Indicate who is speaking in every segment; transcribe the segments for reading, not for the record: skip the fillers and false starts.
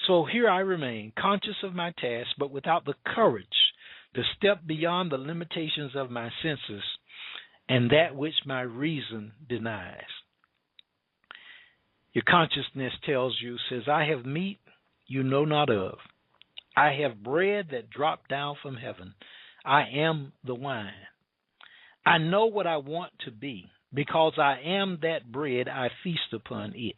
Speaker 1: So here I remain, conscious of my task, but without the courage to step beyond the limitations of my senses and that which my reason denies. Your consciousness tells you, says, I have meat you know not of. I have bread that dropped down from heaven. I am the wine. I know what I want to be. Because I am that bread, I feast upon it.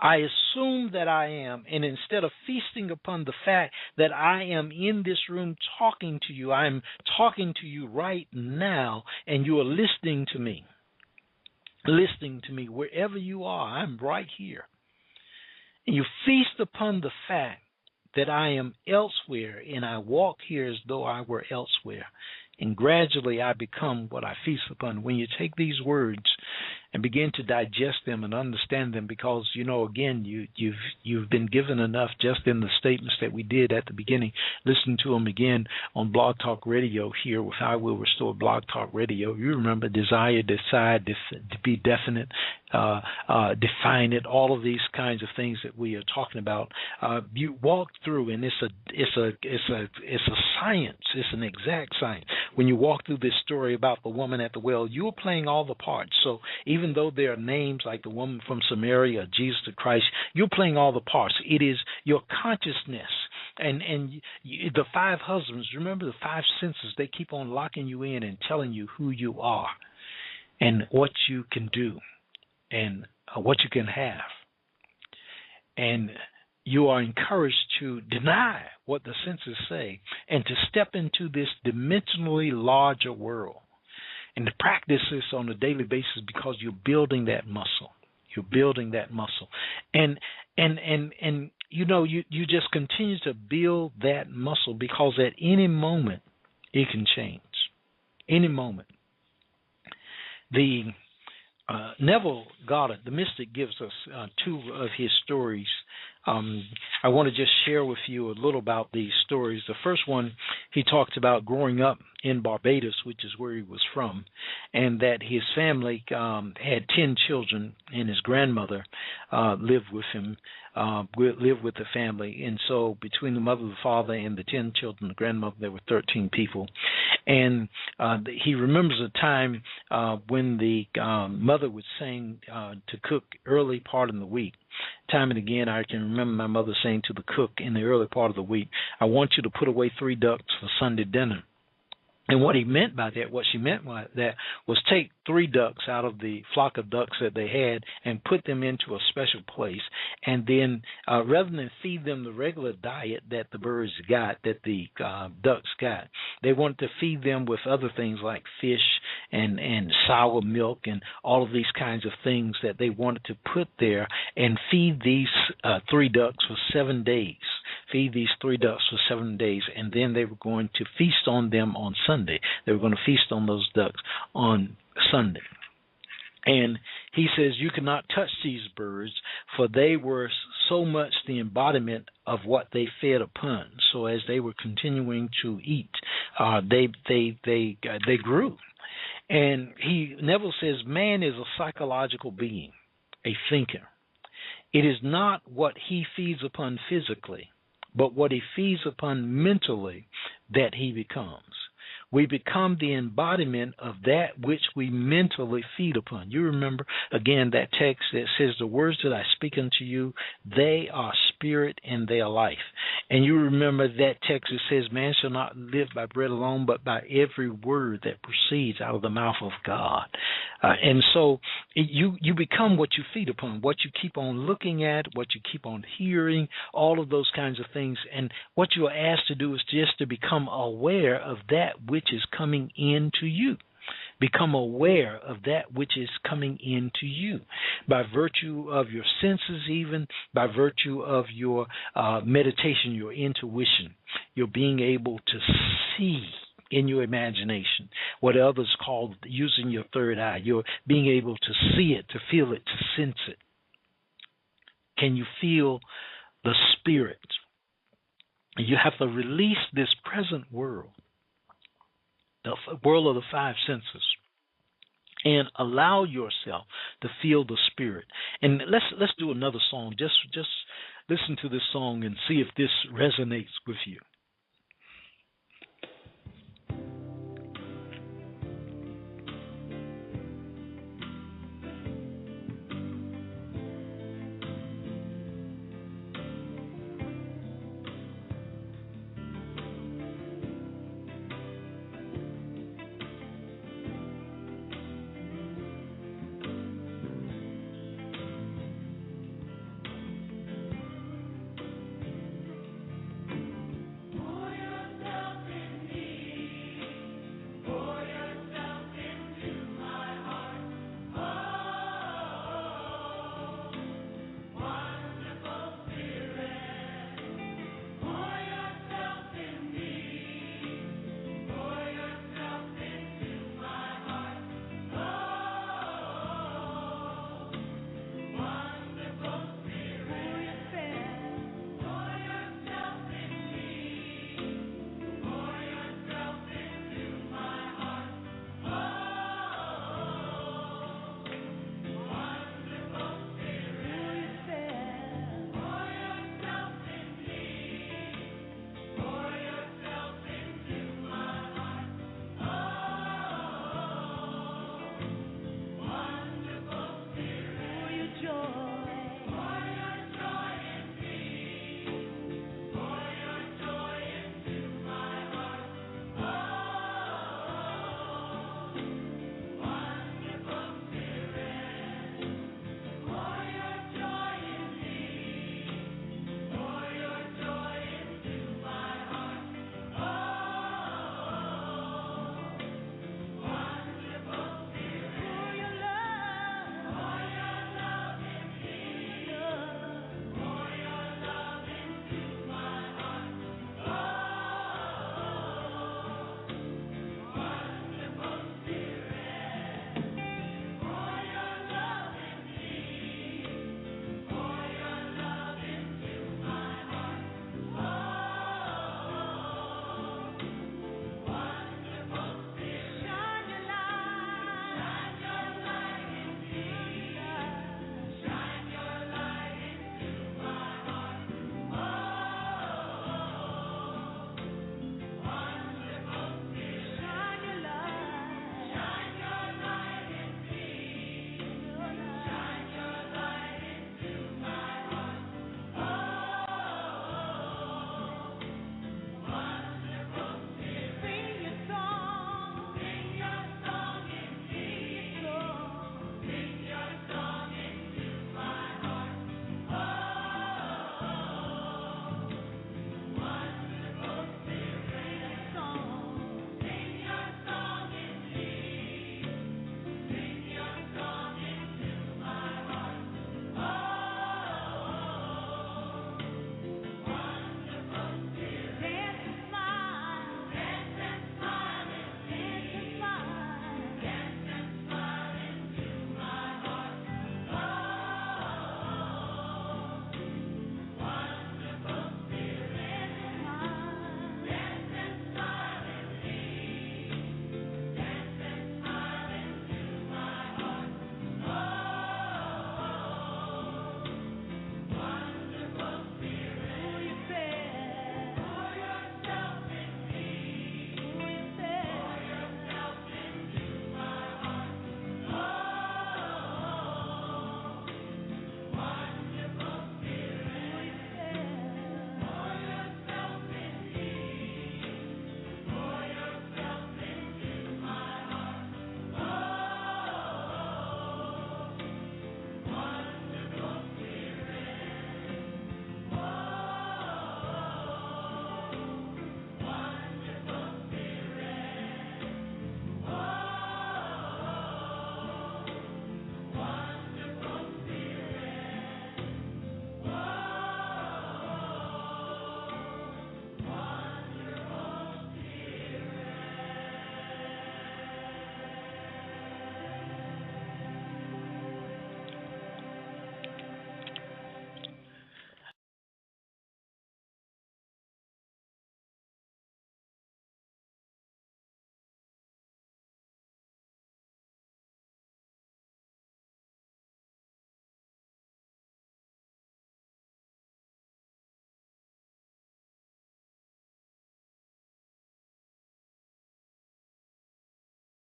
Speaker 1: I assume that I am, and instead of feasting upon the fact that I am in this room talking to you, I am talking to you right now, and you are listening to me. Listening to me wherever you are, I'm right here. And you feast upon the fact that I am elsewhere, and I walk here as though I were elsewhere. And gradually I become what I feast upon. When you take these words and begin to digest them and understand them, because, you know, again, you've been given enough just in the statements that we did at the beginning. Listen to them again on Blog Talk Radio here with I Will Restore Blog Talk Radio. You remember desire, decide, to be definite, define it, all of these kinds of things that we are talking about. You walk through, and it's a science. It's an exact science. When you walk through this story about the woman at the well, you are playing all the parts. So even though there are names like the woman from Samaria, Jesus the Christ, you're playing all the parts. It is your consciousness. And the five husbands, remember the five senses, they keep on locking you in and telling you who you are and what you can do and what you can have. And you are encouraged to deny what the senses say and to step into this dimensionally larger world and to practice this on a daily basis, because you're building that muscle. You're building that muscle. And you know, you just continue to build that muscle, because at any moment it can change. Any moment. The Neville Goddard, the mystic, gives us two of his stories. I want to just share with you a little about these stories. The first one, he talked about growing up in Barbados, which is where he was from, and that his family had 10 children, and his grandmother lived with him, lived with the family. And so between the mother, the father, and the 10 children, the grandmother, there were 13 people. And he remembers a time when the mother would sing to cook early part of the week. Time and again, I can remember my mother saying to the cook in the early part of the week, I want you to put away 3 ducks for Sunday dinner. And what he meant by that, what she meant by that, was take 3 ducks out of the flock of ducks that they had and put them into a special place. And then rather than feed them the regular diet that the birds got, that the ducks got, they wanted to feed them with other things like fish and sour milk and all of these kinds of things that they wanted to put there and feed these 3 ducks for 7 days. Feed these 3 ducks for 7 days, and then they were going to feast on them on Sunday. They were going to feast on those ducks on Sunday. And he says, you cannot touch these birds, for they were so much the embodiment of what they fed upon. So as they were continuing to eat, they grew. And Neville says, man is a psychological being, a thinker. It is not what he feeds upon physically, but what he feeds upon mentally that he becomes. We become the embodiment of that which we mentally feed upon. You remember, again, that text that says, the words that I speak unto you, they are spirit and they are life. And you remember that text that says, man shall not live by bread alone, but by every word that proceeds out of the mouth of God. And so you become what you feed upon, what you keep on looking at, what you keep on hearing, all of those kinds of things. And what you are asked to do is just to become aware of that which is coming into you. Become aware of that which is coming into you by virtue of your senses, even by virtue of your meditation, your intuition. You're being able to see in your imagination what others call using your third eye. You're being able to see it, to feel it, to sense it. Can you feel the spirit? You have to release this present world, the world of the 5 senses, and allow yourself to feel the spirit. And let's do another song. Just listen to this song and see if this resonates with you.